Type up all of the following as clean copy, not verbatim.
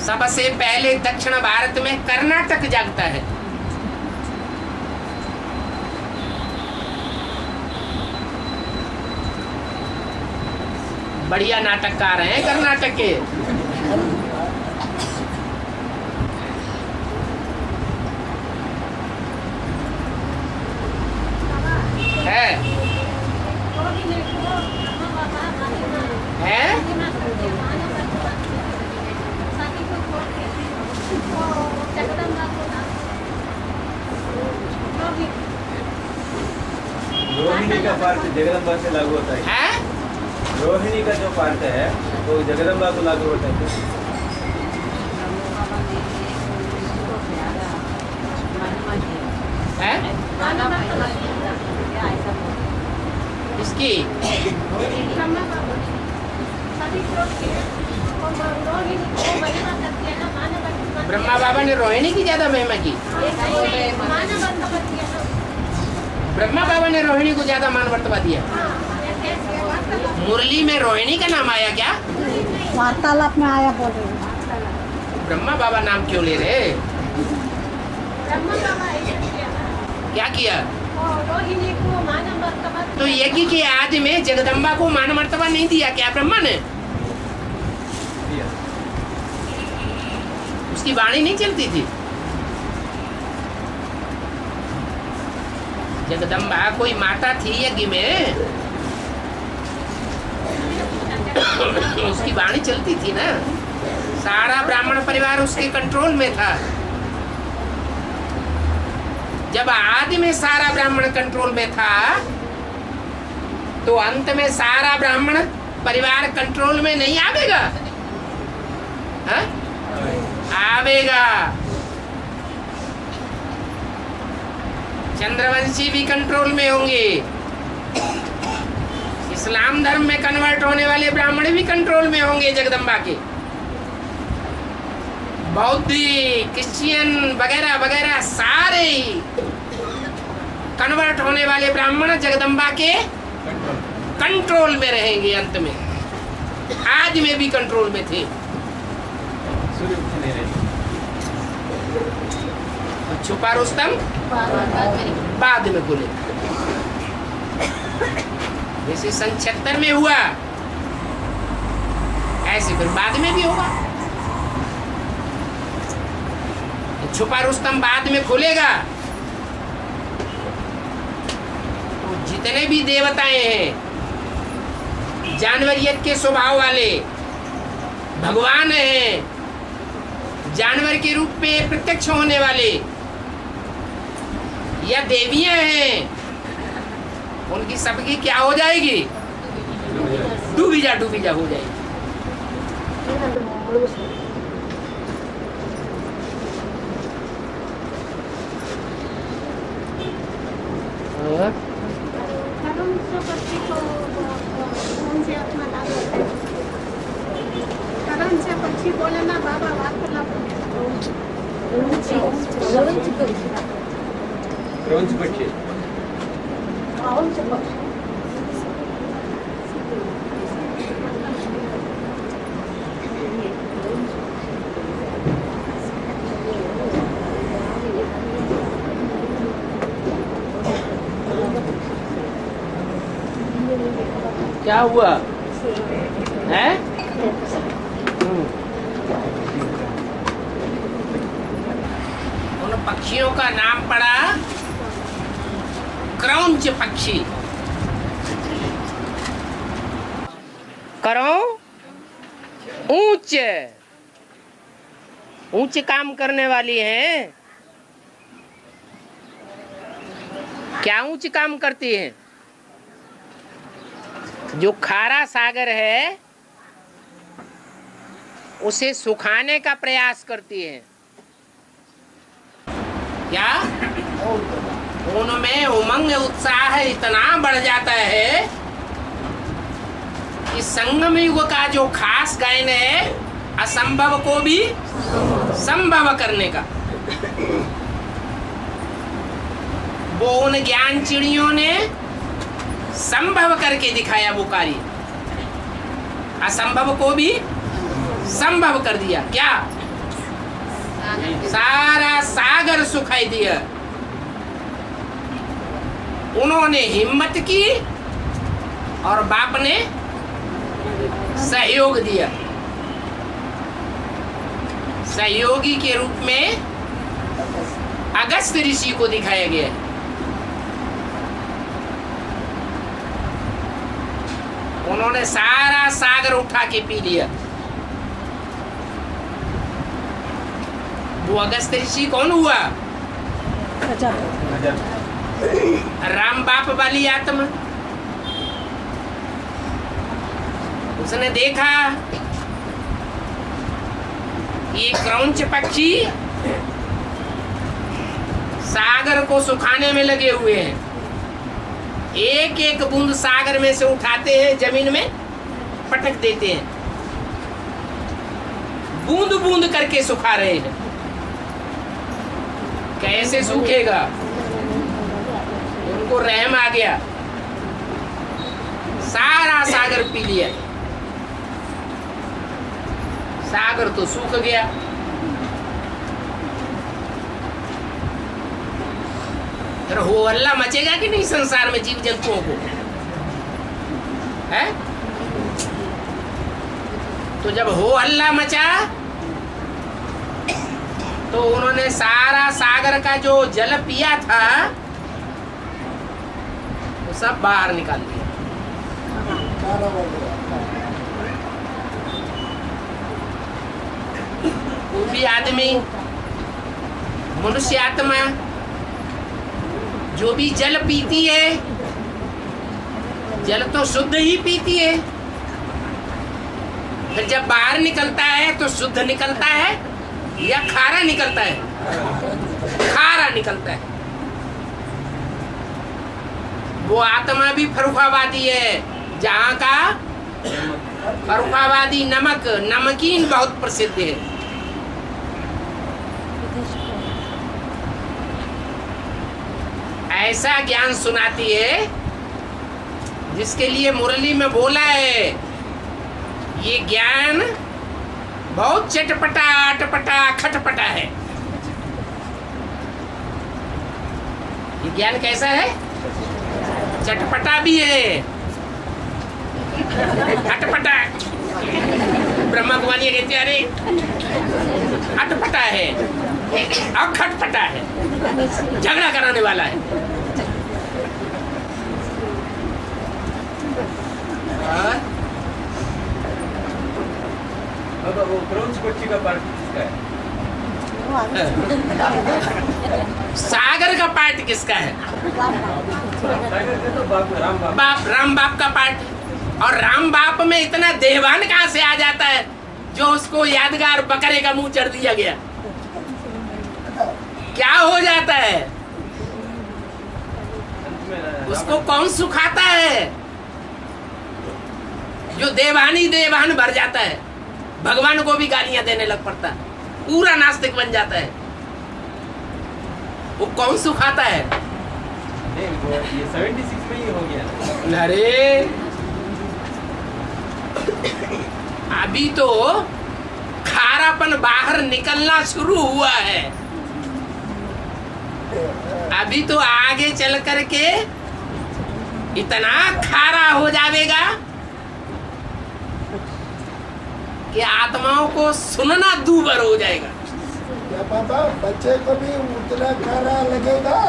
सबसे पहले दक्षिण भारत में कर्नाटक जागता है। बढ़िया नाटककार हैं कर्नाटक के। है रोहिणी का पार्ट जगदम्बा से लागू होता है। रोहिणी का जो पार्ट है वो जगदम्बा को लागू होता है। इसकी ब्रह्मा बाबा ने रोहिणी की ज्यादा महिमा की। ब्रह्मा बाबा ने रोहिणी को ज्यादा मान वर्तवा दिया। मुरली में रोहिणी का नाम आया क्या? वार्तालाप में आया बोल रहे। ब्रह्मा बाबा नाम क्यों ले रहे? क्या किया? तो यज्ञ के आदि में जगदम्बा को मान मर्तबा नहीं दिया क्या ब्रह्मा ने? उसकी वाणी नहीं चलती थी। जगदम्बा कोई माता थी यज्ञ में, उसकी वाणी चलती थी ना। सारा ब्राह्मण परिवार उसके कंट्रोल में था। जब आदि में सारा ब्राह्मण कंट्रोल में था तो अंत में सारा ब्राह्मण परिवार कंट्रोल में नहीं आवेगा? हा? आवेगा। चंद्रवंशी भी कंट्रोल में होंगे। इस्लाम धर्म में कन्वर्ट होने वाले ब्राह्मण भी कंट्रोल में होंगे जगदम्बा के। बौद्धिक, क्रिश्चियन वगैरह वगैरह सारे कन्वर्ट होने वाले ब्राह्मण जगदम्बा के कंट्रोल में रहेंगे। अंत में आज में भी कंट्रोल में थे। छुपा रुस्तम बाद में बोले। जैसे सन 76 में हुआ ऐसे फिर बाद में भी होगा। छुपा रुस्तम बाद में खुलेगा तो जितने भी देवताएं हैं, जानवरियत के स्वभाव वाले भगवान हैं, जानवर के रूप में प्रत्यक्ष होने वाले या देवियां हैं, उनकी सबकी क्या हो जाएगी? डूबीजा डूबीजा हो जाएगी। पक्षी बोले ना बाबा वार्तालाप। क्रौंच पक्षी। क्या हुआ है? उन पक्षियों का नाम पड़ा क्रौंच पक्षी। करो ऊंच ऊंच काम करने वाली है। क्या ऊंच काम करती है? जो खारा सागर है उसे सुखाने का प्रयास करती है। क्या उनमें उमंग उत्साह इतना बढ़ जाता है कि संगम युग का जो खास गायन है असंभव को भी संभव करने का, वो उन ज्ञान चिड़ियों ने संभव करके दिखाया। वो कार्य असंभव को भी संभव कर दिया। क्या सारा सागर सुखाई दिया। उन्होंने हिम्मत की और बाप ने सहयोग दिया। सहयोगी के रूप में अगस्त ऋषि को दिखाया गया। उन्होंने सारा सागर उठा के पी लिया। वो अगस्त ऋषि कौन हुआ? राम बाप वाली आत्मा। उसने देखा ये क्रौंच पक्षी सागर को सुखाने में लगे हुए हैं। एक एक बूंद सागर में से उठाते हैं, जमीन में पटक देते हैं, बूंद बूंद करके सुखा रहे हैं। कैसे सूखेगा? उनको रहम आ गया, सारा सागर पी लिया। सागर तो सूख गया। फिर हो हल्ला मचेगा कि नहीं संसार में जीव जंतुओं को? है तो जब हो हल्ला मचा तो उन्होंने सारा सागर का जो जल पिया था वो सब बाहर निकाल दिया। वो भी आदमी, मनुष्य आत्मा जो भी जल पीती है, जल तो शुद्ध ही पीती है। फिर जब बाहर निकलता है तो शुद्ध निकलता है या खारा निकलता है? खारा निकलता है। वो आत्मा भी फरुखाबादी है, जहाँ का फरुखाबादी नमक, नमकीन बहुत प्रसिद्ध है। ऐसा ज्ञान सुनाती है जिसके लिए मुरली में बोला है ये ज्ञान बहुत चटपटा, अटपटा, खटपटा है। ये ज्ञान कैसा है? चटपटा भी है, अटपटा। ब्रह्मा कुमारी ये कहते अरे अटपटा है और खटपटा है, झगड़ा कराने वाला है। अब वो क्रौंच पक्षी का पार्ट किसका है? सागर का पार्ट किसका है? सागर का तो बाप, राम बाप का पार्ट। और राम बाप में इतना देहवान कहाँ से आ जाता है जो उसको यादगार बकरे का मुंह चढ़ दिया गया? क्या हो जाता है? उसको कौन सुखाता है? जो देवानी देवान भर जाता है, भगवान को भी गालियां देने लग पड़ता है, पूरा नास्तिक बन जाता है। वो कौन सुखाता है? नहीं, वो ये 76 में ही हो गया। अरे अभी तो खारापन बाहर निकलना शुरू हुआ है। अभी तो आगे चल करके इतना खारा हो जाएगा कि आत्माओं को सुनना दूभर हो जाएगा। क्या पता बच्चे को भी उतना खारा लगेगा?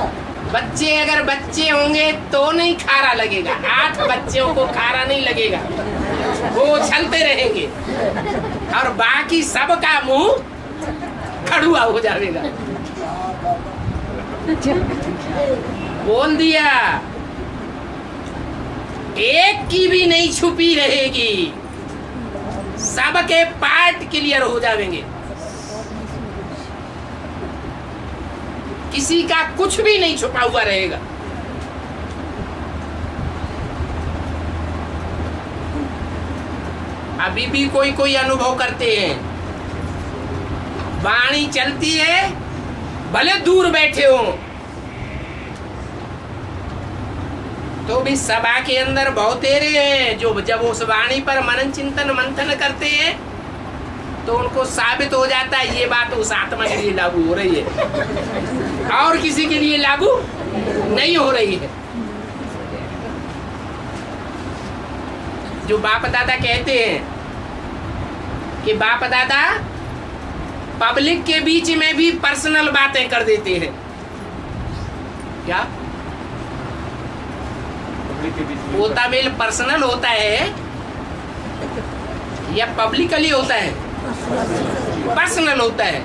बच्चे अगर बच्चे होंगे तो नहीं खारा लगेगा। 8 बच्चों को खारा नहीं लगेगा, वो उछलते रहेंगे और बाकी सबका मुंह कड़ुआ हो जाएगा। बोल दिया, एक की भी नहीं छुपी रहेगी, सबके पार्ट क्लियर हो जाएंगे। किसी का कुछ भी नहीं छुपा हुआ रहेगा। अभी भी कोई कोई अनुभव करते हैं, वाणी चलती है भले दूर बैठे हो तो भी सभा के अंदर बहुतेरे हैं जो जब उस वाणी पर मनन चिंतन मंथन करते हैं तो उनको साबित हो जाता है ये बात उस आत्मा के लिए लागू हो रही है और किसी के लिए लागू नहीं हो रही है। जो बाप दादा कहते हैं कि बाप दादा पब्लिक के बीच में भी पर्सनल बातें कर देते हैं। क्या पब्लिक के बीच में होता मेल पर्सनल होता है या पब्लिकली होता है? पर्सनल होता है,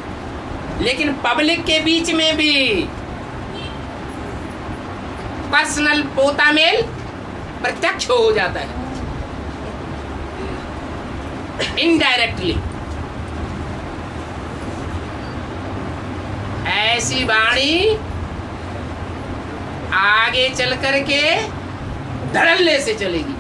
लेकिन पब्लिक के बीच में भी पर्सनल पोता मेल प्रत्यक्ष हो जाता है इनडायरेक्टली। ऐसी वाणी आगे चल करके धड़ल्ले से चलेगी।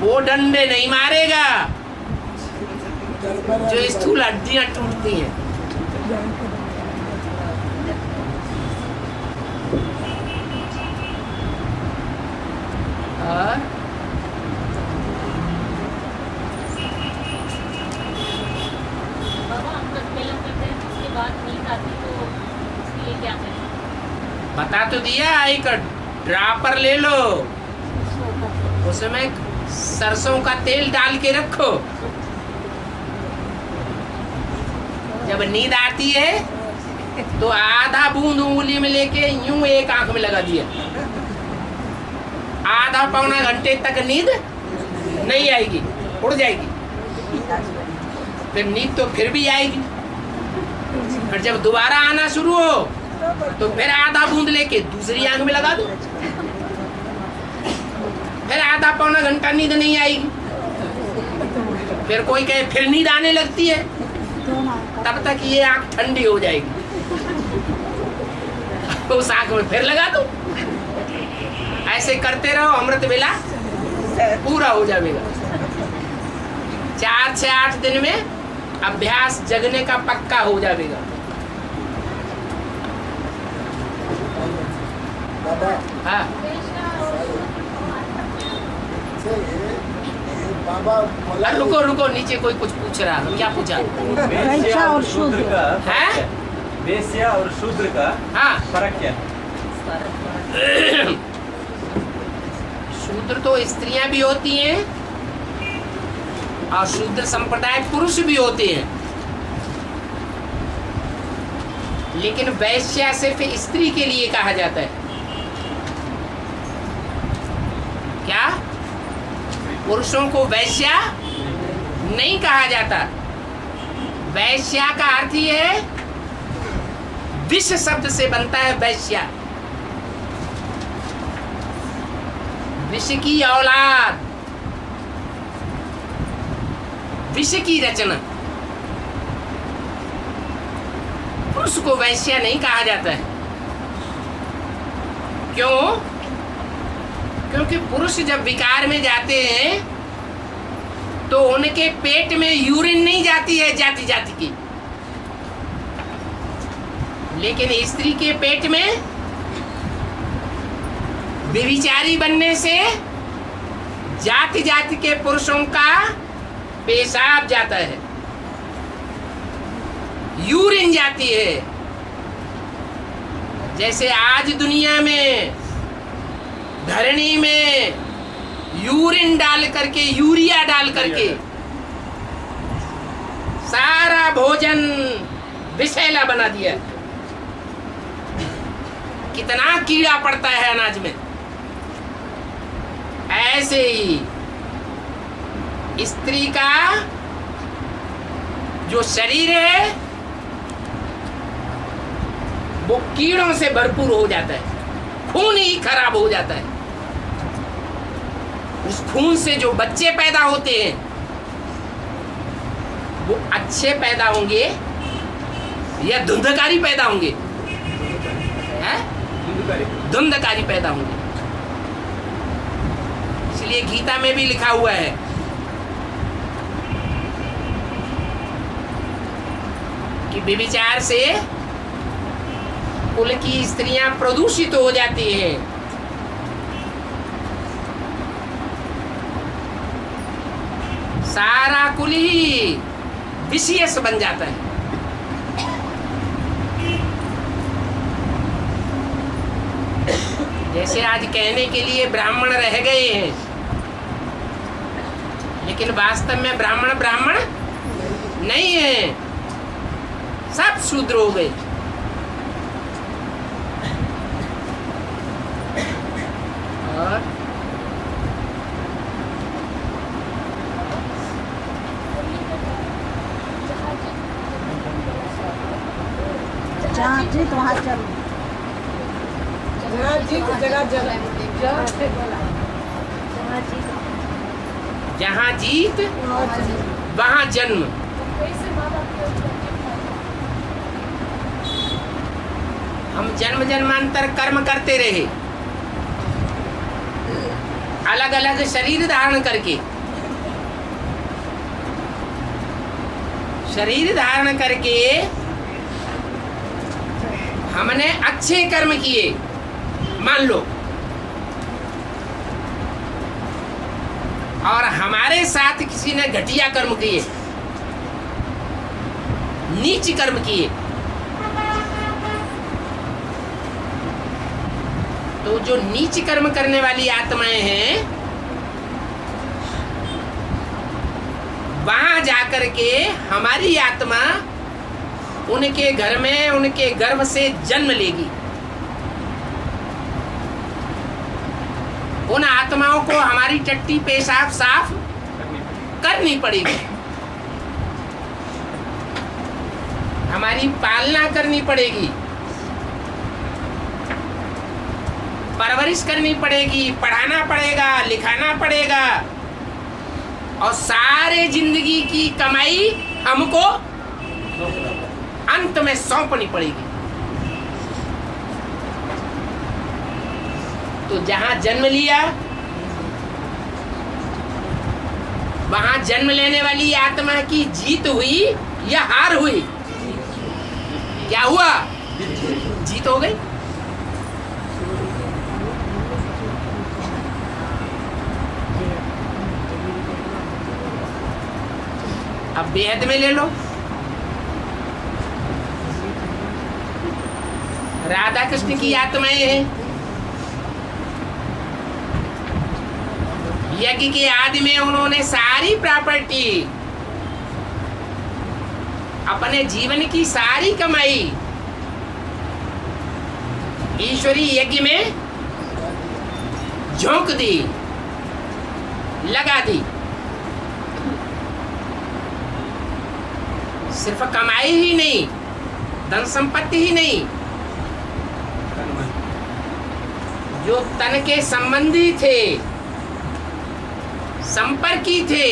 वो डंडे नहीं मारेगा जो स्थूल हड्डियां टूटती हैं। और बाबा हम तत्काल करते हैं, उसके बाद नींद आती तो उसके लिए क्या करें? बता तो दिया, एक ड्रापर ले लो, उसमें सरसों का तेल डाल के रखो। जब नींद आती है तो आधा बूंद उंगली में लेके यूं एक आंख में लगा दिया। आधा पौना घंटे तक नींद नहीं आएगी, उड़ जाएगी। फिर नींद तो फिर भी आएगी। फिर जब दोबारा आना शुरू हो तो फिर आधा बूंद लेके दूसरी आंख में लगा दो। फिर आधा पौना घंटा नींद नहीं आएगी। फिर कोई कहे फिर नींद आने लगती है, तब तक ये आंख ठंडी हो जाएगी। उस आंख में फिर लगा दो। ऐसे करते रहो, अमृत वेला पूरा हो जाएगा। 4 से 8 दिन में अभ्यास जगने का पक्का हो जाएगा। बाबा हाँ बाबा अरे रुको रुको, नीचे कोई कुछ पूछ रहा है। क्या पूछा? वैश्य और शूद्र का है? वैश्य और शूद्र का हाँ, फर्क क्या है? शूद्र तो स्त्रियां भी होती हैं और शूद्र संप्रदाय पुरुष भी होते हैं, लेकिन वैश्या सिर्फ स्त्री के लिए कहा जाता है। क्या? पुरुषों को वैश्या नहीं कहा जाता। वैश्या का अर्थ ही है, विष शब्द से बनता है वैश्या, विष की औलाद, विष की रचना। पुरुष को वैश्या नहीं कहा जाता है। क्यों? क्योंकि पुरुष जब विकार में जाते हैं तो उनके पेट में यूरिन नहीं जाती है जाति जाति की, लेकिन स्त्री के पेट में व्यभिचारी बनने से जाति जाति के पुरुषों का पेशाब जाता है, यूरिन जाती है। जैसे आज दुनिया में धरणी में यूरिन डाल करके, यूरिया डाल करके सारा भोजन विषैला बना दिया। कितना कीड़ा पड़ता है अनाज में। ऐसे ही स्त्री का जो शरीर है वो कीड़ों से भरपूर हो जाता है, खून ही खराब हो जाता है। उस खून से जो बच्चे पैदा होते हैं वो अच्छे पैदा होंगे या धुंधकारी पैदा होंगे? हैं? धुंधकारी पैदा होंगे। इसलिए गीता में भी लिखा हुआ है कि व्यभिचार से कुल की स्त्रियां प्रदूषित हो जाती हैं। सारा कुल ही विशेष बन जाता है। जैसे आज कहने के लिए ब्राह्मण रह गए हैं, लेकिन वास्तव में ब्राह्मण ब्राह्मण नहीं है, सब शूद्र हो गए। और जहाँ जीत वहाँ चल। जहाँ जीत जगह जल। जहाँ जीत वहाँ जन्म। हम जन्म जन्मांतर कर्म करते रहे, अलग अलग शरीर धारण करके। शरीर धारण करके हमने अच्छे कर्म किए, मान लो, और हमारे साथ किसी ने घटिया कर्म किए, नीच कर्म किए, तो जो नीच कर्म करने वाली आत्माएं हैं, वहां जाकर के हमारी आत्मा उनके घर में, उनके गर्भ से जन्म लेगी। उन आत्माओं को हमारी टट्टी पेशाब साफ करनी पड़ेगी, हमारी पालना करनी पड़ेगी, परवरिश करनी पड़ेगी, पढ़ाना पड़ेगा, लिखाना पड़ेगा, और सारे जिंदगी की कमाई हमको अंत में सौंपनी पड़ेगी। तो जहां जन्म लिया, वहां जन्म लेने वाली आत्मा की जीत हुई या हार हुई? क्या हुआ? जीत हो गई। अब बेहद में ले लो, राधा कृष्ण की आत्माएं हैं। यज्ञ के आदि में उन्होंने सारी प्रॉपर्टी, अपने जीवन की सारी कमाई ईश्वरी यज्ञ में झोंक दी, लगा दी। सिर्फ कमाई ही नहीं, धन संपत्ति ही नहीं, जो तन के संबंधी थे, संपर्की थे,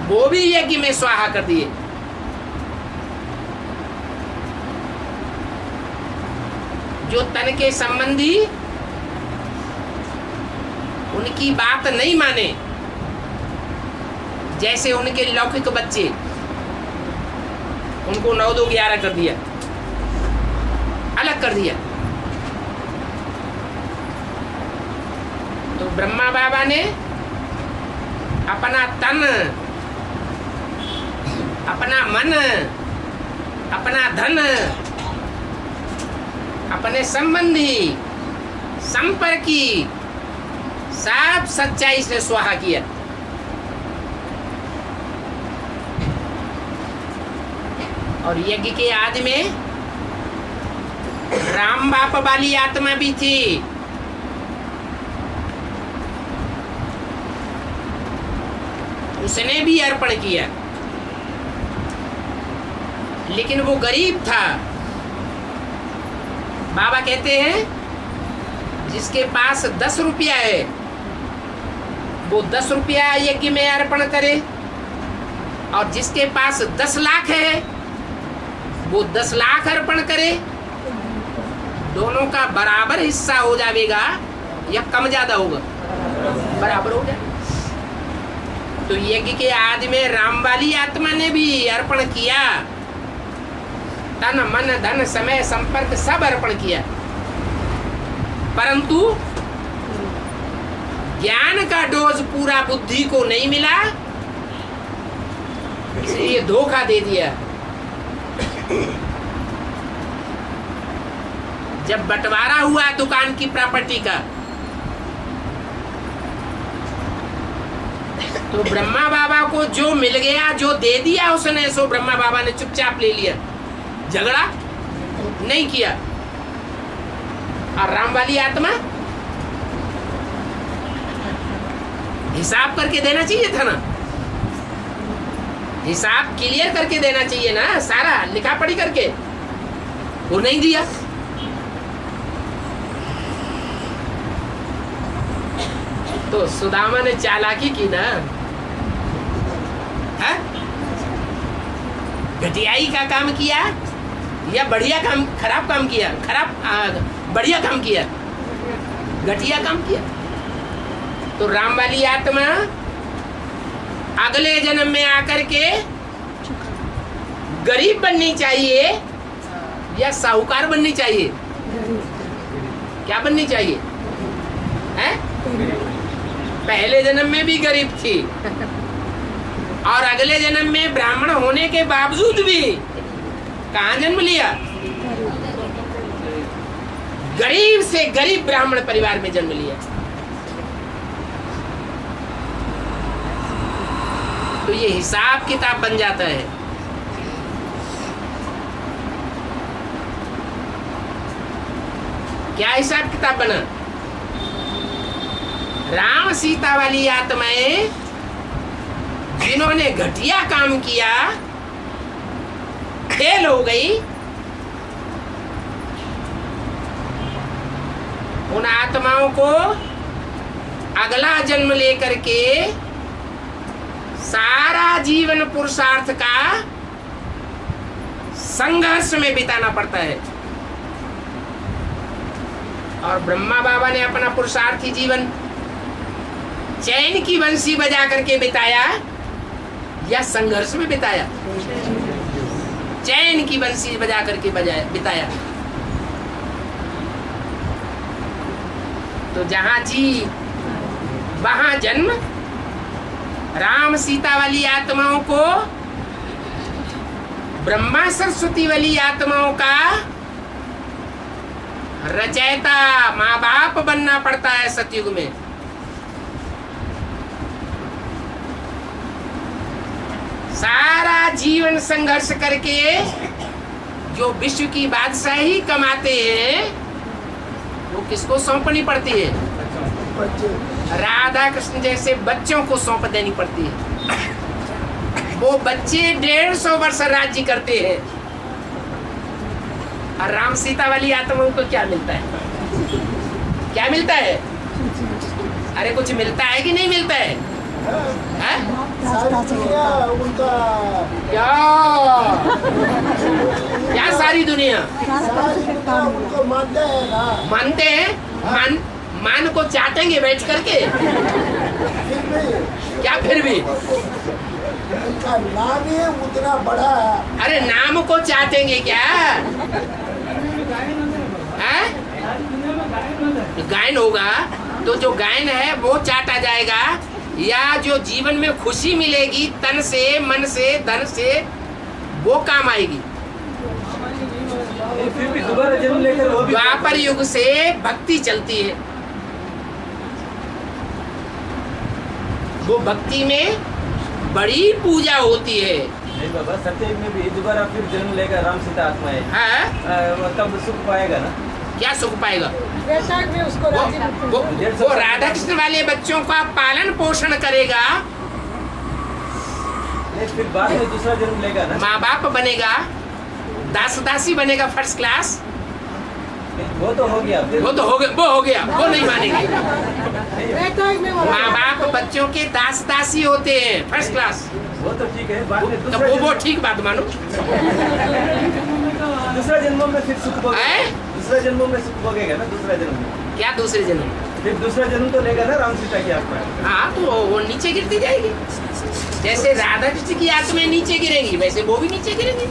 वो भी यज्ञ में स्वाहा कर दिए। जो तन के संबंधी उनकी बात नहीं माने, जैसे उनके लौकिक बच्चे, उनको 9 2 11 कर दिया, अलग कर दिया। तो ब्रह्मा बाबा ने अपना तन, अपना मन, अपना धन, अपने संबंधी, संपर्की, सब सच्चाई से स्वाहा किया। और यज्ञ के आदि में राम बाप वाली आत्मा भी थी। उसने भी अर्पण किया, लेकिन वो गरीब था। बाबा कहते हैं जिसके पास 10 रुपया है, वो 10 रुपया यज्ञ में अर्पण करे, और जिसके पास 10 लाख है, वो 10 लाख अर्पण करे। दोनों का बराबर हिस्सा हो जाएगा या कम ज्यादा होगा? बराबर हो जाए। तो यज्ञ के आदि में राम वाली आत्मा ने भी अर्पण किया, तन मन धन समय संपर्क सब अर्पण किया, परंतु ज्ञान का डोज पूरा बुद्धि को नहीं मिला, ये धोखा दे दिया। जब बंटवारा हुआ दुकान की प्रॉपर्टी का, तो ब्रह्मा बाबा को जो मिल गया, जो दे दिया उसने, सो ब्रह्मा बाबा ने चुपचाप ले लिया, झगड़ा नहीं किया। और राम वाली आत्मा हिसाब करके देना चाहिए था ना, हिसाब क्लियर करके देना चाहिए ना, सारा लिखा पढ़ी करके, वो नहीं दिया। तो सुदामा ने चालाकी की ना, है? घटियाई का काम किया या बढ़िया काम, खराब काम किया? बढ़िया काम किया, घटिया काम किया। तो राम वाली आत्मा अगले जन्म में आकर के गरीब बननी चाहिए या साहूकार बननी चाहिए? क्या बननी चाहिए? है? पहले जन्म में भी गरीब थी और अगले जन्म में ब्राह्मण होने के बावजूद भी कहाँ जन्म लिया? गरीब से गरीब ब्राह्मण परिवार में जन्म लिया। तो ये हिसाब किताब बन जाता है। क्या हिसाब किताब बना? राम सीता वाली आत्माएं जिन्होंने घटिया काम किया, फेल हो गई, उन आत्माओं को अगला जन्म लेकर के सारा जीवन पुरुषार्थ का संघर्ष में बिताना पड़ता है। और ब्रह्मा बाबा ने अपना पुरुषार्थी जीवन चैन की बंसी बजा करके बिताया या संघर्ष में बिताया? चैन की बंसी बजा करके बिताया। तो जहां जी वहां जन्म। राम सीता वाली आत्माओं को ब्रह्मा सरस्वती वाली आत्माओं का रचयिता माँ बाप बनना पड़ता है सतयुग में। सारा जीवन संघर्ष करके जो विश्व की बादशाही कमाते हैं, वो किसको सौंपनी पड़ती है? राधा कृष्ण जैसे बच्चों को सौंप देनी पड़ती है। वो बच्चे 150 वर्ष राज्य करते हैं। और राम सीता वाली आत्माओं को क्या मिलता है? क्या मिलता है? अरे कुछ मिलता है कि नहीं मिलता है? उनका क्या सारी दुनिया उनको मानते हैं ना, मानते हैं। मान को चाटेंगे बैठ करके? फिर भी क्या फिर भी? उनका नाम ही उतना बड़ा है। अरे नाम को चाटेंगे क्या? है? गायन होगा तो जो गायन है वो चाटा जाएगा, या जो जीवन में खुशी मिलेगी तन से, मन से, धन से, वो काम आएगी। फिर भी दोबारा जन्म लेकर वो भी द्वापर युग से भक्ति चलती है। वो भक्ति में बड़ी पूजा होती है। नहीं बाबा, सत्ययुग में भी दोबारा फिर जन्म लेकर राम सीता आत्माएं, तब सुख पाएगा ना? क्या सुख पाएगा? में उसको वो राधा कृष्ण वाले बच्चों का पालन पोषण करेगा, फिर बाद में दूसरा जन्म लेगा ना? माँ बाप बनेगा, दास दासी बनेगा फर्स्ट क्लास। वो तो हो गया, वो हो गया, वो नहीं मानेंगे। माँ बाप बच्चों के दास दासी होते हैं फर्स्ट क्लास। वो तो ठीक है, बाद में तो वो ठीक बात मानो। दूसरा जन्मों में फिर सुख भोगेगा। दूसरा जन्मों में सुख भोगेगा ना? दूसरा जन्म में क्या दूसरे जन्म? फिर दूसरा जन्म तो लेगा ना राम सीता की आत्मा? हाँ, तो वो नीचे गिरती जाएगी। जैसे राधा कृष्ण की आत्माएं नीचे गिरेंगी, वैसे वो भी नीचे गिरेंगी।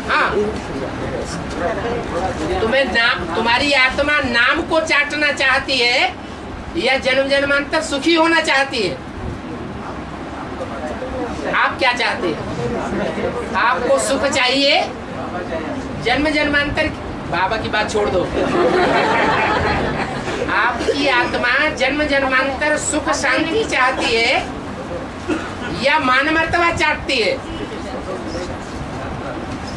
हाँ, तुम्हें नाम, तुम्हारी आत्मा नाम को चाटना चाहती है या जन्म जन्मांतर सुखी होना चाहती है? आप क्या चाहते हैं? आपको सुख चाहिए? जन्म जन्मांतर बाबा की बात छोड़ दो। आपकी आत्मा जन्म जन्मांतर सुख शांति चाहती है या मान मर्तबा चाहती है?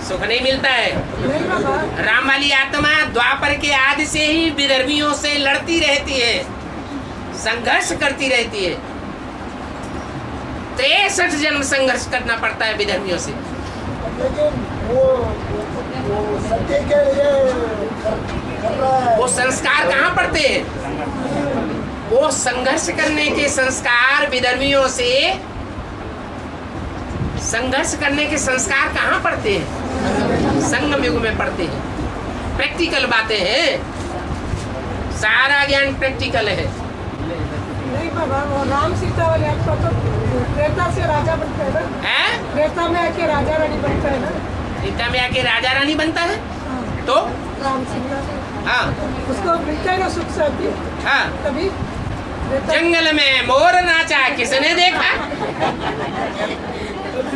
सुख नहीं मिलता है। राम वाली आत्मा द्वापर के आदि से ही विधर्मियों से लड़ती रहती है, संघर्ष करती रहती है। 63 जन्म संघर्ष करना पड़ता है विधर्मियों से। लेकिन वो सत्य के लिए कर रहा है। वो संस्कार कहाँ पड़ते हैं? वो संघर्ष करने के संस्कार विधर्मियों से संघर्ष करने के संस्कार कहाँ पड़ते हैं? संगम युग में पड़ते हैं। प्रैक्टिकल बातें हैं, सारा ज्ञान प्रैक्टिकल है। नहीं बाबा, वो राम सीता वाले आपका तो त्रेता से राजा बनता है ना? हैं? त्रेता में आके राजा रानी बनता है ना? सीता में आके राजा रानी बनता है तो राम सीता हाँ उसको मिलता है ना सुख शांति, हाँ। तभी त्रेता- जंगल में मोर नाचा किसने देखा?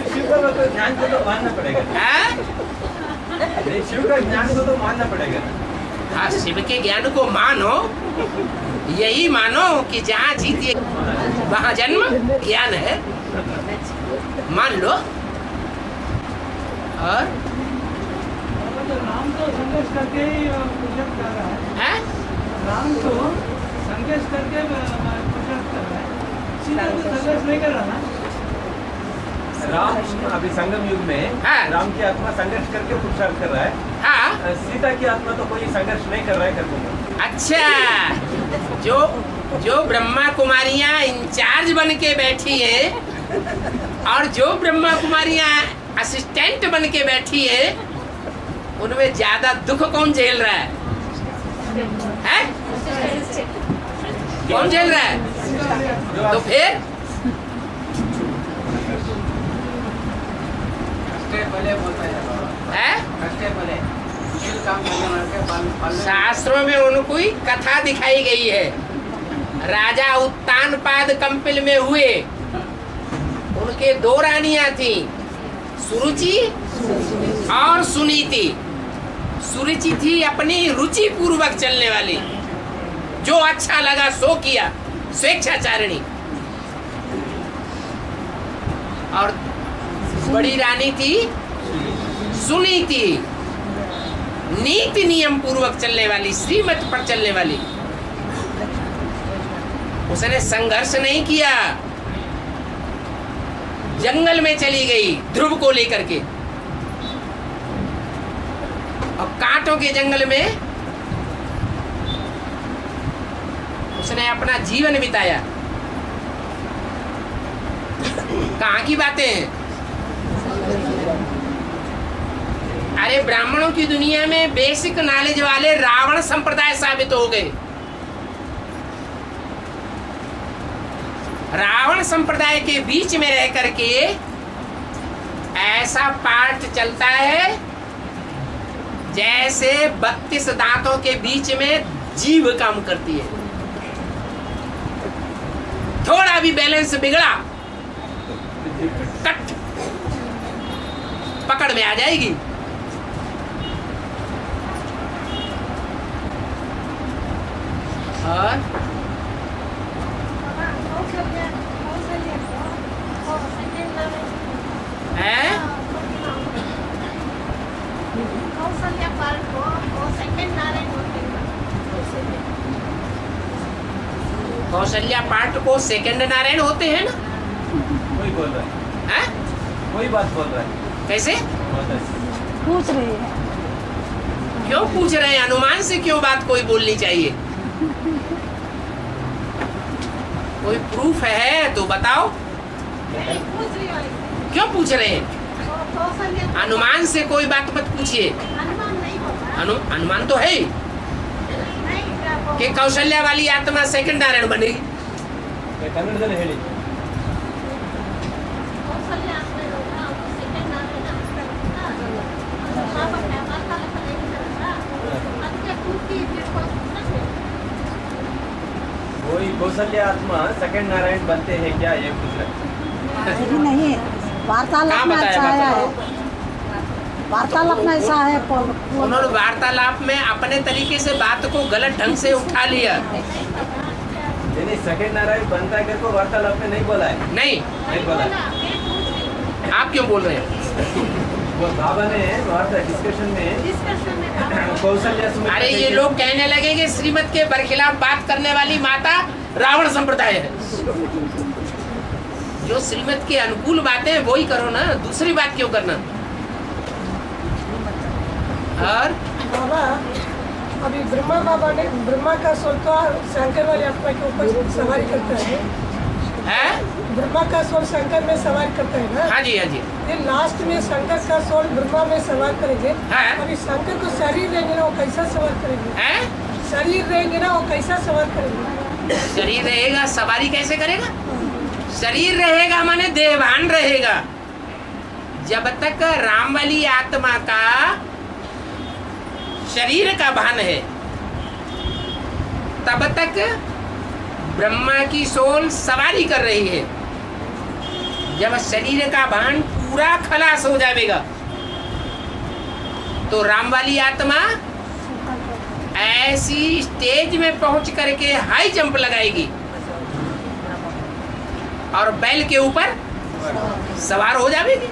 शिव का तो ज्ञान को तो मानना पड़ेगा। हाँ? नहीं, शिव का ज्ञान को तो मानना पड़ेगा। हाँ, शिव के ज्ञान को मानो, यही मानो कि जहाँ जीतिए वहाँ जन्म ज्ञान है, मान लो। और राम तो संघर्ष करके ही पुरुषार्थ कर रहा है। है? राम तो संघर्ष करके पुरुषार्थ कर रहा है। सीता तो संघर्ष नहीं कर रहा ना। राम अभी संगम युग में हाँ। राम की आत्मा संघर्ष करके पुरुषार्थ कर रहा है। हाँ। सीता की आत्मा तो कोई संघर्ष नहीं कर रहा है, कर दूंगा। अच्छा, जो ब्रह्मा कुमारियां इंचार्ज बन के बैठी है और जो ब्रह्मा कुमारियां असिस्टेंट बन के बैठी है, उनमें ज्यादा दुख कौन झेल रहा है? हैं? कौन झेल रहा है? तो फिर है? शास्त्रों में उनको ही कथा दिखाई गई है। राजा उत्तानपाद कंपिल में हुए, उनके 2 रानियां थी, सुरुचि और सुनीति। सुरुचि थी अपनी रुचि पूर्वक चलने वाली, जो अच्छा लगा सो किया, स्वेच्छाचारिणी। और बड़ी रानी थी सुनीति, नीति नियम पूर्वक चलने वाली, श्रीमत पर चलने वाली। उसने संघर्ष नहीं किया, जंगल में चली गई ध्रुव को लेकर के, और कांटों के जंगल में उसने अपना जीवन बिताया। कहाँ की बातें हैं? अरे ब्राह्मणों की दुनिया में बेसिक नॉलेज वाले रावण संप्रदाय साबित हो गए। रावण संप्रदाय के बीच में रह करके ऐसा पाठ चलता है जैसे 32 दांतों के बीच में जीभ काम करती है। थोड़ा भी बैलेंस बिगड़ा, कट पकड़ में आ जाएगी। और है? कौशल्या पाठ को सेकंड नारायण होते हैं ना? कोई बोल रहा है, हैं? कोई बात बोल रहा है। कैसे? बहुत अच्छी। पूछ रही है। क्यों पूछ रहे हैं? अनुमान से क्यों बात कोई बोलनी चाहिए? कोई प्रूफ है तो बताओ। क्यों पूछ रहे हैं? अनुमान से कोई बात मत पूछिए। अनुमान तो है ही कि कौशल्या वाली आत्मा सेकंड नारायण बनेगी। कन्नड़ದಲ್ಲಿ ಹೇಳಿ। कोई कौशल्या आत्मा सेकंड नारायण बनते हैं क्या, ये पूछ रहे हैं। यही नहीं है, वार्तालाप कहाँ में बताया अच्छा आया है, वार्तालाप? वार्तालाप में ऐसा है उन्होंने वार्तालाप में अपने तरीके से बात को गलत ढंग से उठा लिया। नहीं, सेकंड नारायण बनता है करके वार्तालाप में नहीं बोला है, नहीं, नहीं बोला है। आप क्यों बोल रहे हैं? वो बाबा ने वार्ता डिस्कशन में कौशल्या सुमित्रा अरे ये लोग कहने लगे कि श्रीमत के बरखिलाफ बात करने वाली माता रावण संप्रदाय है। जो श्रीमत के अनुकूल बातें हैं वही करो ना, दूसरी बात क्यों करना। और बाबा अभी ब्रह्मा बाबा ने ब्रह्मा का सोल तो शंकर वाली आत्मा के ऊपर सवारी करता है, ब्रह्मा का सोल शंकर में सवार करता है ना। हाँ जी, हाँ जी। ये लास्ट में शंकर का सोल ब्रह्मा में सवार करेंगे। हाँ। अभी शंकर को शरीर रहेंगे ना, वो कैसा सवार करेंगे? हैं? शरीर रहेंगे ना, वो कैसा सवार करेंगे? शरीर रहेगा, सवारी कैसे करेगा? शरीर रहेगा माने देहभान रहेगा। जब तक राम वाली आत्मा का शरीर का भान है तब तक ब्रह्मा की सोल सवारी कर रही है। जब शरीर का भान पूरा खलास हो जाएगा तो राम वाली आत्मा ऐसी स्टेज में पहुंच करके हाई जंप लगाएगी और बैल के ऊपर सवार हो जाएगी।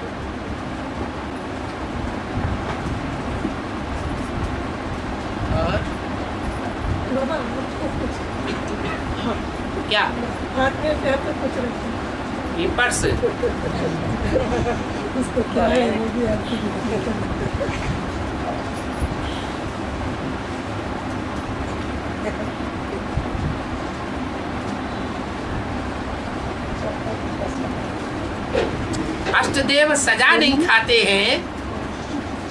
और बाबा आपको कुछ क्या हाथ में पैर पे कुछ रखते ये पर्स उसको क्या है वो भी आपको अष्टदेव सजा नहीं खाते हैं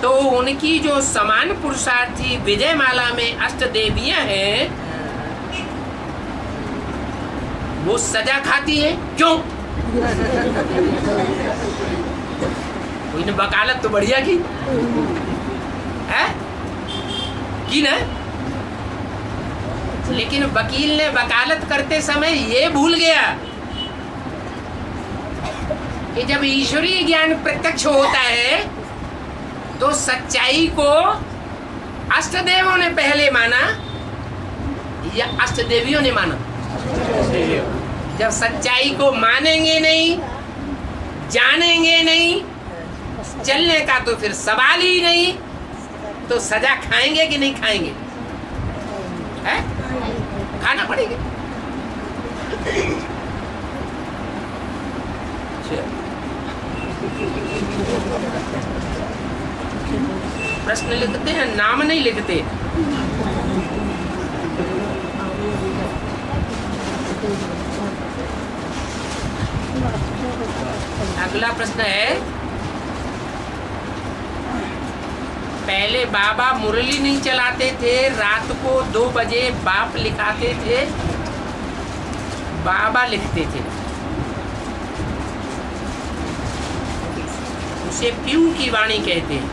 तो उनकी जो समान पुरुषार्थी विजयमाला में अष्टदेवियां हैं वो सजा खाती है क्यों? कोई ने वकालत तो बढ़िया की है की ना, लेकिन वकील ने वकालत करते समय ये भूल गया कि जब ईश्वरीय ज्ञान प्रत्यक्ष होता है तो सच्चाई को अष्टदेवों ने पहले माना या अष्टदेवियों ने माना? जब सच्चाई को मानेंगे नहीं, जानेंगे नहीं, चलने का तो फिर सवाल ही नहीं, तो सजा खाएंगे कि नहीं खाएंगे? है? खाना पड़ेगा। प्रश्न लिखते हैं, नाम नहीं लिखते। अगला प्रश्न है, पहले बाबा मुरली नहीं चलाते थे, रात को 2 बजे बाप लिखाते थे, बाबा लिखते थे, उसे पीऊ की वाणी कहते हैं।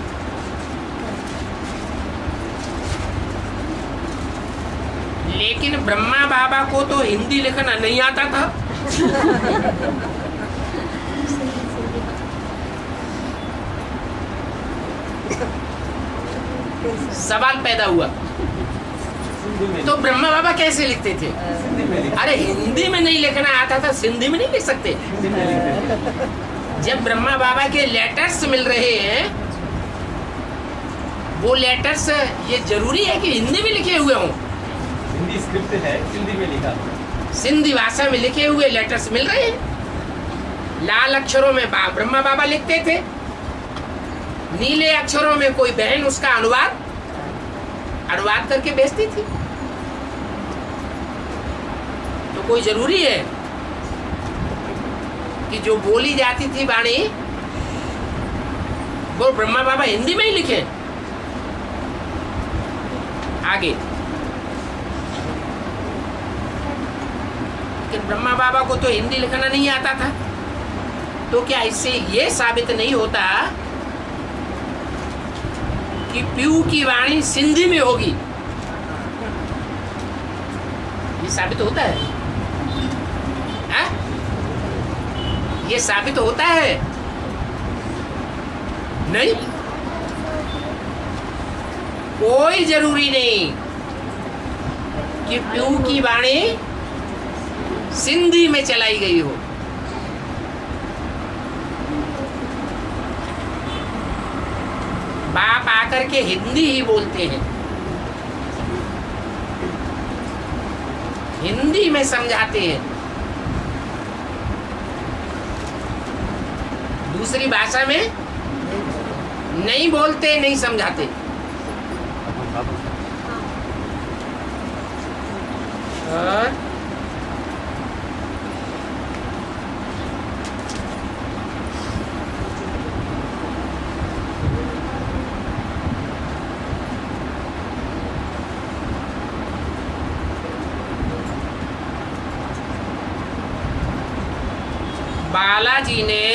लेकिन ब्रह्मा बाबा को तो हिंदी लिखना नहीं आता था। सवाल पैदा हुआ तो ब्रह्मा बाबा कैसे लिखते थे? अरे हिंदी में नहीं लिखना आता था, सिंधी में नहीं लिख सकते? जब ब्रह्मा बाबा के लेटर्स मिल रहे हैं, वो लेटर्स ये जरूरी है कि हिंदी में लिखे हुए हों? हिंदी स्क्रिप्ट है, सिंधी में लिखा, सिंधी भाषा में लिखे हुए लेटर्स मिल रहे हैं। लाल अक्षरों में ब्रह्मा बाबा लिखते थे, नीले अक्षरों में कोई बहन उसका अनुवाद करके भेजती थी। तो कोई जरूरी है कि जो बोली जाती थी वाणी वो ब्रह्मा बाबा हिंदी में ही लिखे? आगे कि ब्रह्मा बाबा को तो हिंदी लिखना नहीं आता था, तो क्या इससे ये साबित नहीं होता कि पीऊ की वाणी सिंधी में होगी? ये साबित होता है। ये साबित होता है? नहीं, कोई जरूरी नहीं कि प्यू की वाणी सिंधी में चलाई गई हो। बाप आकर के हिंदी ही बोलते हैं, हिंदी में समझाते हैं, दूसरी भाषा में नहीं बोलते, नहीं समझाते। और बालाजी ने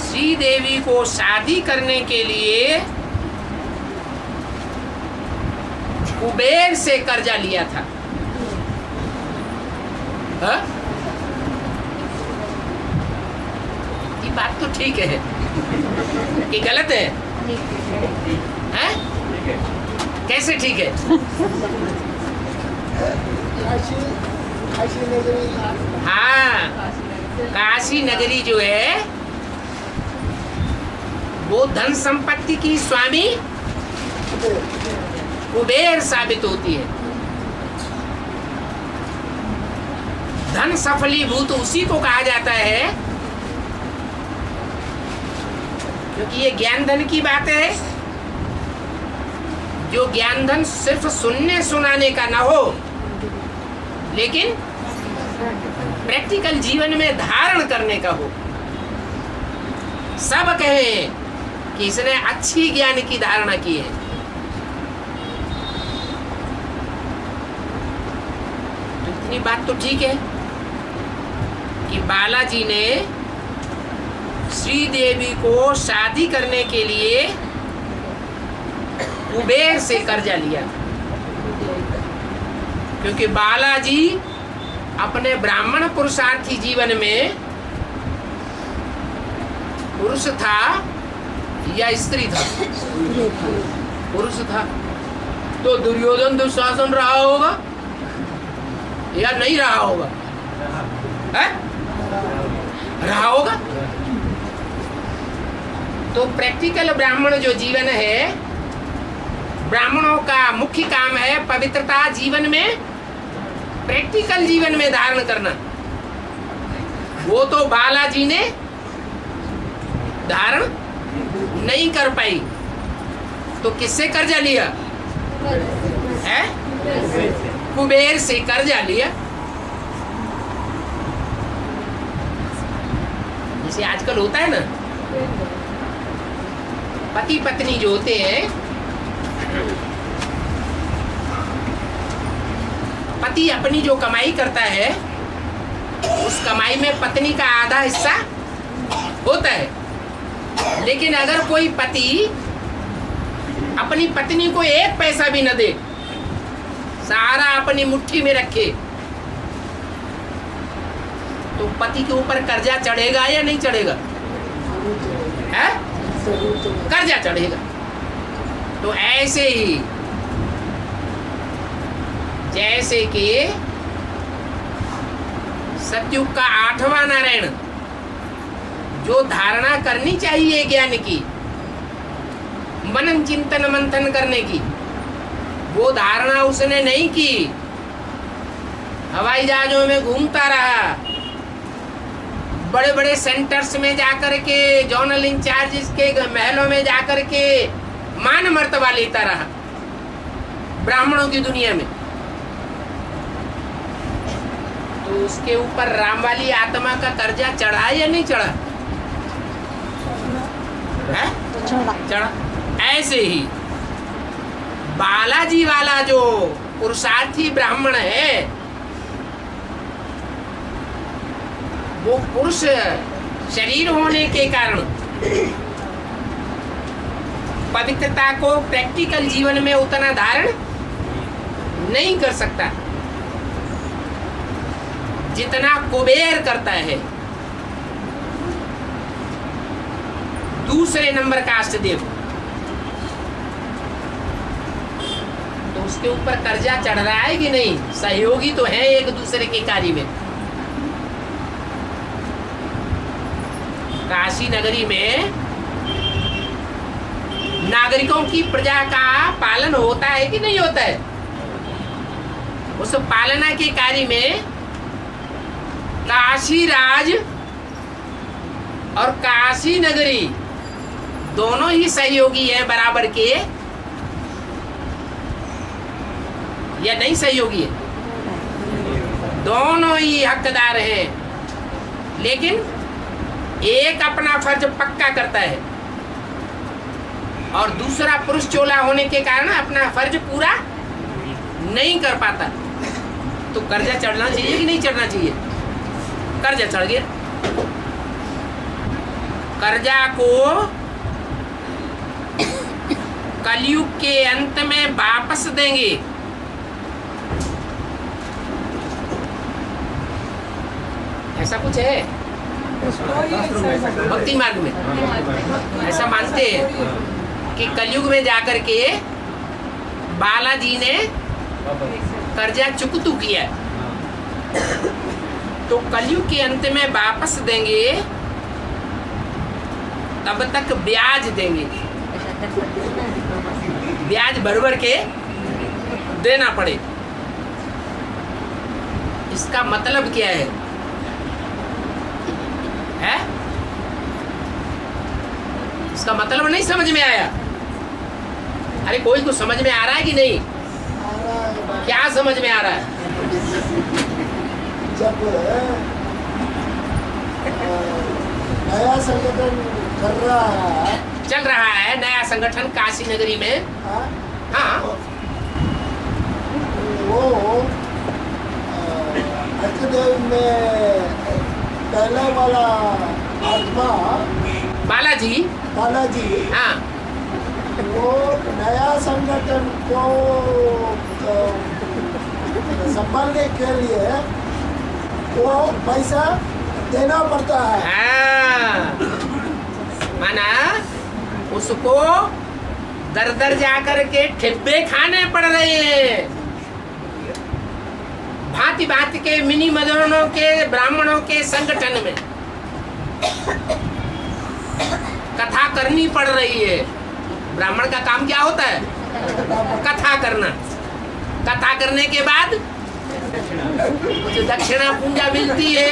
श्री देवी को शादी करने के लिए कुबेर से कर्जा लिया था। हा? ये बात तो ठीक है कि गलत है? हैं? कैसे ठीक है? काशी नगरी, हाँ, काशी नगरी जो है वो धन संपत्ति की स्वामी कुबेर साबित होती है। धन सफलीभूत उसी को कहा जाता है, क्योंकि ये ज्ञान धन की बात है। जो ज्ञान धन सिर्फ सुनने सुनाने का ना हो, लेकिन प्रैक्टिकल जीवन में धारण करने का हो। सब कहें कि इसने अच्छी ज्ञान की धारणा की है। तो इतनी बात तो ठीक है कि बालाजी ने श्री देवी को शादी करने के लिए कुबेर से कर्जा लिया, क्योंकि बालाजी अपने ब्राह्मण पुरुषार्थी जीवन में पुरुष था या स्त्री था? पुरुष था। तो दुर्योधन दुशासन रहा होगा या नहीं रहा होगा? है? रहा होगा। तो प्रैक्टिकल ब्राह्मण जो जीवन है, ब्राह्मणों का मुख्य काम है पवित्रता जीवन में, प्रैक्टिकल जीवन में धारण करना। वो तो बालाजी ने धारण नहीं कर पाई, तो किससे कर्जा लिया है? कुबेर से कर्जा लिया। जैसे आजकल होता है ना, पति पत्नी जो होते हैं, पति अपनी जो कमाई करता है उस कमाई में पत्नी का आधा हिस्सा होता है। लेकिन अगर कोई पति अपनी पत्नी को एक पैसा भी न दे, सारा अपनी मुट्ठी में रखे, तो पति के ऊपर कर्जा चढ़ेगा या नहीं चढ़ेगा? है? कर्जा चढ़ेगा। तो ऐसे ही जैसे कि सतयुग का 8वां नारायण जो धारणा करनी चाहिए ज्ञान की, मनन चिंतन मंथन करने की, वो धारणा उसने नहीं की। हवाई जहाजों में घूमता रहा, बड़े बड़े सेंटर्स में जाकर के, जोनल इंचार्ज के महलों में जाकर के मान मर्तबा लेता रहा ब्राह्मणों की दुनिया में। तो उसके ऊपर राम वाली आत्मा का कर्जा चढ़ा या नहीं चढ़ा? है? चढ़ा। ऐसे ही बालाजी वाला जो पुरुषार्थी ब्राह्मण है, वो पुरुष शरीर होने के कारण पवित्रता को प्रैक्टिकल जीवन में उतना धारण नहीं कर सकता। जितना कुबेर करता है, दूसरे नंबर का अष्टदेव, तो उसके ऊपर कर्जा चढ़ रहा है कि नहीं? सहयोगी तो है एक दूसरे के कार्य में। काशी नगरी में नागरिकों की प्रजा का पालन होता है कि नहीं होता है? उस पालना के कार्य में काशी राज और काशी नगरी दोनों ही सहयोगी है बराबर के, या नहीं सहयोगी है? दोनों ही हकदार हैं, लेकिन एक अपना फर्ज पक्का करता है और दूसरा पुरुष चोला होने के कारण अपना फर्ज पूरा नहीं कर पाता। तो कर्जा चढ़ना चाहिए कि नहीं चढ़ना चाहिए? कर्जा चढ़ गया। कर्जा को कलयुग के अंत में वापस देंगे। ऐसा कुछ है भक्ति मार्ग में, ऐसा मानते हैं कि कलयुग में जाकर के बालाजी ने कर्जा चुकतू किया, तो कलयुग के अंत में वापस देंगे, तब तक ब्याज देंगे, ब्याज भर के देना पड़े। इसका मतलब क्या है? इसका मतलब नहीं समझ में आया? अरे कोई को समझ में आ रहा है कि नहीं? क्या समझ में आ रहा है? जब नया संगठन कर रहा है, चल रहा है नया संगठन काशी नगरी में, हाँ, वो अष्टदेव में पहला वाला आत्मा बालाजी, हाँ, वो नया संगठन को संभालने के लिए वो पैसा देना पड़ता है। हाँ, माना उसको दर दर जाकर के ठेपे खाने पड़ रहे हैं। भांति भांति के मिनी मजदूरों के, ब्राह्मणों के संगठन में कथा करनी पड़ रही है। ब्राह्मण का काम क्या होता है? कथा करना। कथा करने के बाद जो दक्षिणा पूंजा मिलती है,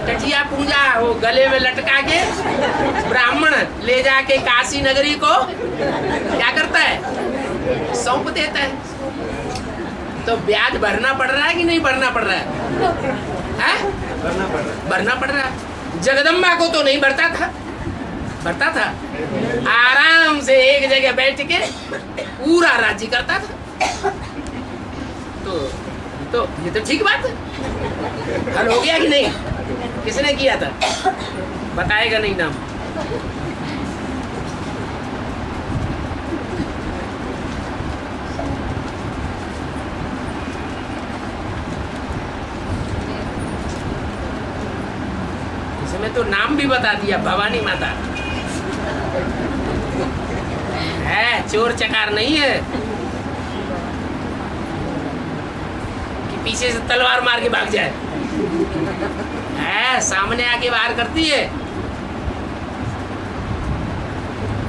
टटिया पूंजा, वो गले में लटका के ब्राह्मण ले जाके काशी नगरी को क्या करता है? सौंप देता है। तो ब्याज भरना पड़ रहा है कि नहीं भरना पड़ रहा है? भरना पड़ रहा है। जगदम्बा को तो नहीं भरता था, भरता था, आराम से एक जगह बैठ के पूरा राज्य करता था। तो ये तो ठीक बात है। हल हो गया कि नहीं? किसने किया था? बताएगा नहीं नाम। इसमें तो नाम भी बता दिया, भवानी माता है, चोर चकार नहीं है कि पीछे से तलवार मार के भाग जाए, है सामने आके वार करती है।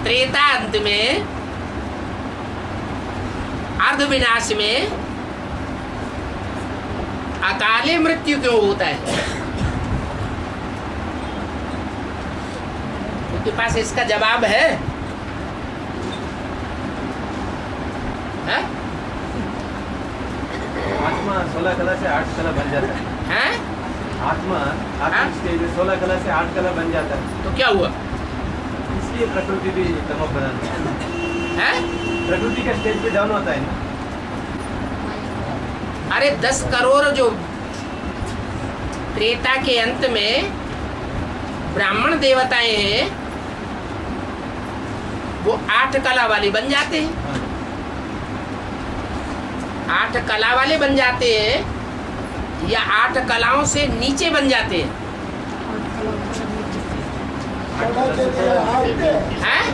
त्रेता अंत में, अर्ध विनाश में अकाले मृत्यु क्यों होता है? के पास इसका जवाब है? आत्मा 16 कला से 8 कला बन जाता है। आत्मा स्टेज में 16 कला से 8 कला बन जाता है। तो क्या हुआ? इसलिए प्रकृति भी तमो प्रधान है। प्रकृति का स्टेज पे डाउन होता है ना। अरे 10 करोड़ जो त्रेता के अंत में ब्राह्मण देवताएं हैं, वो 8 कला वाले बन जाते हैं। 8 कला वाले बन जाते हैं, या 8 कलाओं से नीचे बन जाते हैं? थोड़ा के लिए 8 हैं?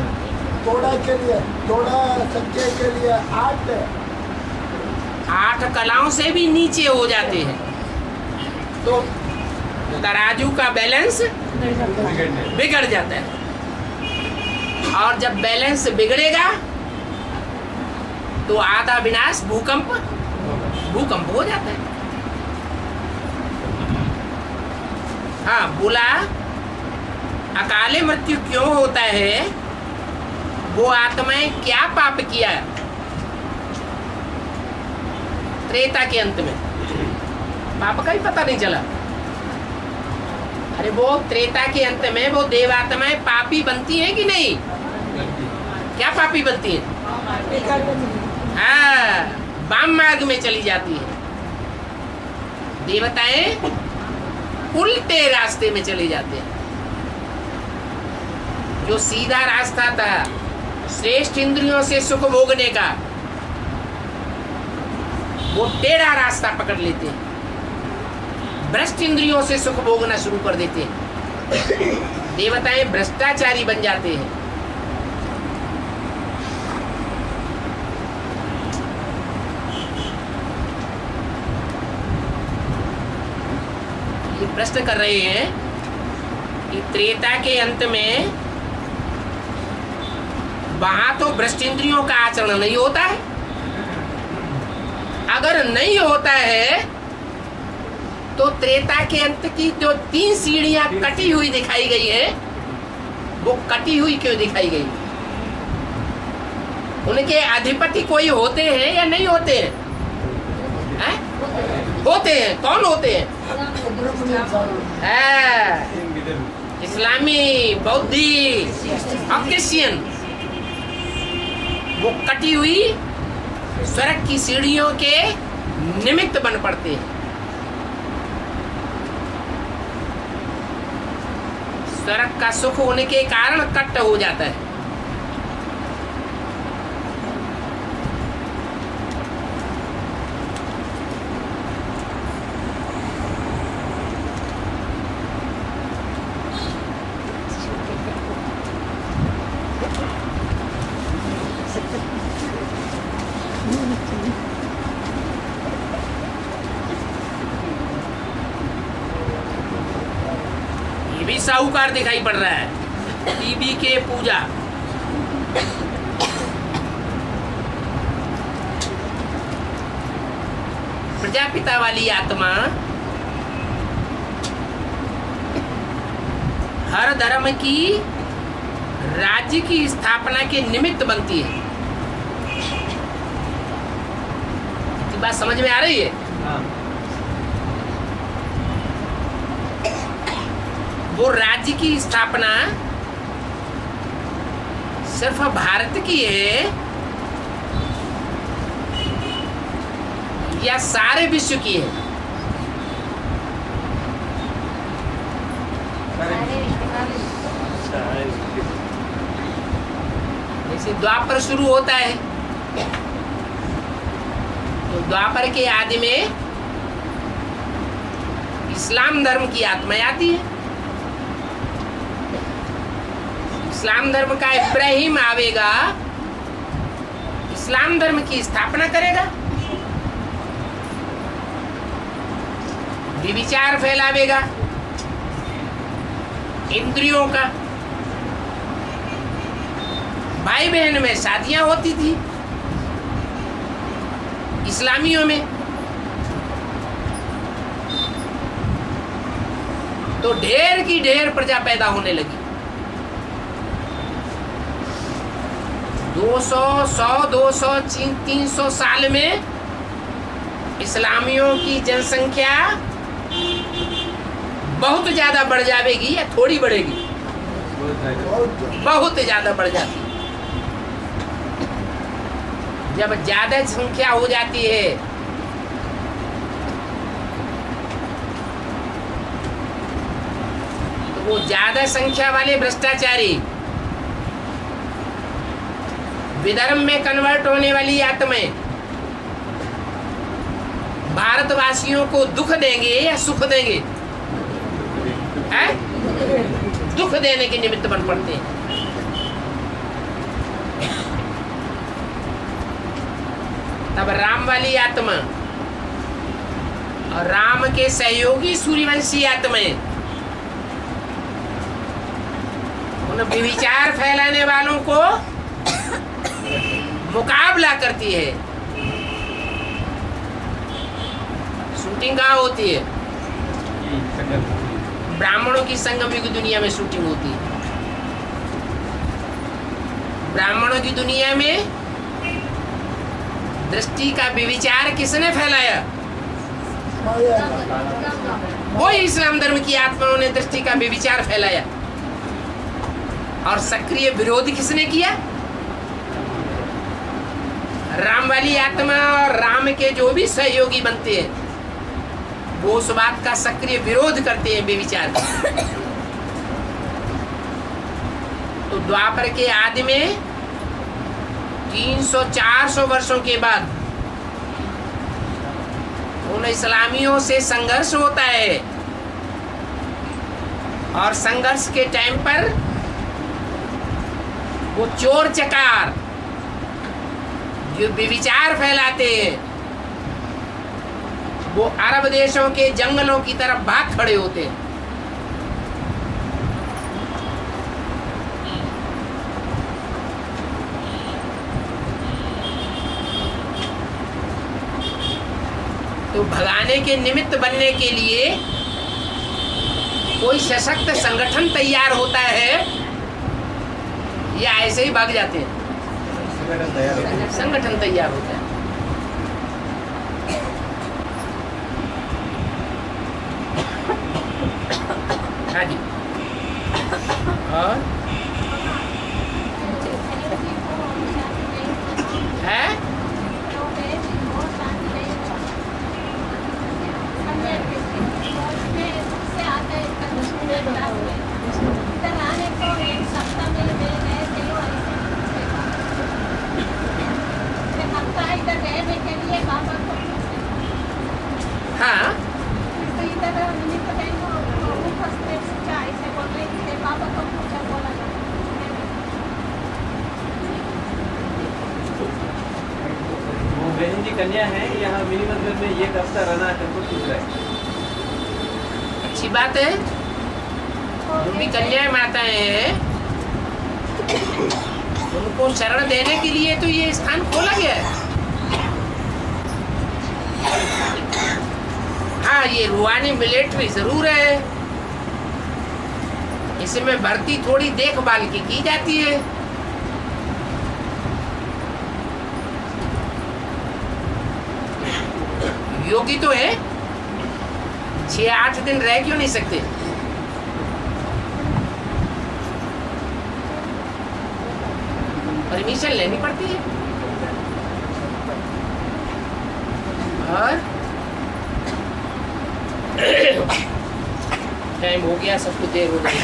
थोड़ा के लिए थोड़ा सच्चे के लिए 8 8 कलाओं से भी नीचे हो जाते हैं, तो तराजू का बैलेंस बिगड़ जाता है। और जब बैलेंस बिगड़ेगा तो आधा विनाश भूकंप हो जाता है। हाँ, बोला अकाले मृत्यु क्यों होता है? वो आत्माएं क्या पाप किया त्रेता के अंत में? पाप का ही पता नहीं चला। अरे वो त्रेता के अंत में वो देवात्माएं पापी बनती हैं कि नहीं? क्या पापी बनती हैं? हाँ, वाम मार्ग में चली जाती है। देवताएं उल्टे रास्ते में चले जाते हैं। जो सीधा रास्ता था श्रेष्ठ इंद्रियों से सुख भोगने का, वो टेढ़ा रास्ता पकड़ लेते हैं, भ्रष्ट इंद्रियों से सुख भोगना शुरू कर देते हैं। देवताएं भ्रष्टाचारी बन जाते हैं। ये प्रश्न कर रहे हैं कि त्रेता के अंत में वहां तो भ्रष्ट इंद्रियों का आचरण नहीं होता है। अगर नहीं होता है तो त्रेता के अंत की जो 3 सीढ़ियां कटी हुई दिखाई गई है, वो कटी हुई क्यों दिखाई गई? उनके अधिपति कोई होते हैं या नहीं होते हैं? हैं? होते हैं। कौन होते हैं? इस्लामी, बौद्धि और क्रिश्चियन। वो कटी हुई स्वर्ग की सीढ़ियों के निमित्त बन पड़ते हैं। स्वर्ग का सुख होने के कारण कट हो जाता है। साहूकार दिखाई पड़ रहा है। टीबी के पूजा, प्रजापिता वाली आत्मा हर धर्म की राज्य की स्थापना के निमित्त बनती है। की बात समझ में आ रही है? हाँ। वो राज्य की स्थापना सिर्फ भारत की है या सारे विश्व की है? जैसे द्वापर शुरू होता है तो द्वापर के आदि में इस्लाम धर्म की आत्मा आती है। इस्लाम धर्म का इब्राहिम आवेगा, इस्लाम धर्म की स्थापना करेगा, विचार फैलावेगा इंद्रियों का। भाई बहन में शादियां होती थी इस्लामियों में, तो ढेर की ढेर प्रजा पैदा होने लगी। 200, 100, 200, 300 साल में इस्लामियों की जनसंख्या बहुत ज्यादा बढ़ जाएगी या थोड़ी बढ़ेगी? बहुत ज्यादा बढ़ जाती है। जब ज्यादा संख्या हो जाती है तो वो ज्यादा संख्या वाले भ्रष्टाचारी, विधर्म में कन्वर्ट होने वाली आत्माएं भारतवासियों को दुख देंगे या सुख देंगे? हैं? दुख देने के निमित्त बन पड़ते हैं। तब राम वाली आत्मा और राम के सहयोगी सूर्यवंशी आत्माएं उन विचार फैलाने वालों को मुकाबला करती है। शूटिंग कहाँ होती है? ब्राह्मणों की संगम युग दुनिया में शूटिंग होती है। ब्राह्मणों की दुनिया में दृष्टि का विचार किसने फैलाया? वो इस्लाम धर्म की आत्माओं ने दृष्टि का विचार फैलाया। और सक्रिय विरोध किसने किया? राम वाली आत्मा और राम के जो भी सहयोगी बनते हैं वो उस बात का सक्रिय विरोध करते हैं बेविचार। तो द्वापर के आदि में 300-400 वर्षों के बाद उन इस्लामियों से संघर्ष होता है और संघर्ष के टाइम पर वो चोर चकार जो विचार फैलाते हैं वो अरब देशों के जंगलों की तरफ भाग खड़े होते हैं। तो भगाने के निमित्त बनने के लिए कोई सशक्त संगठन तैयार होता है या ऐसे ही भाग जाते हैं? संगठन तैयार होता है। हाँ जी। और है हाँ वो बहन जी कन्या है यहाँ मिनी मंदिर में ये हफ्ता रहना तुमको पूछ रहा है। अच्छी बात है। जो भी कन्याएं माताएं हैं उनको शरण देने के लिए तो ये स्थान खोला गया है। हाँ, ये रुहानी मिलिट्री जरूर है। इसमें भर्ती थोड़ी देखभाल की जाती है। योगी तो है, 6-8 दिन रह क्यों नहीं सकते? परमिशन लेनी पड़ती है। और टाइम हो गया, सब कुछ देर हो गई।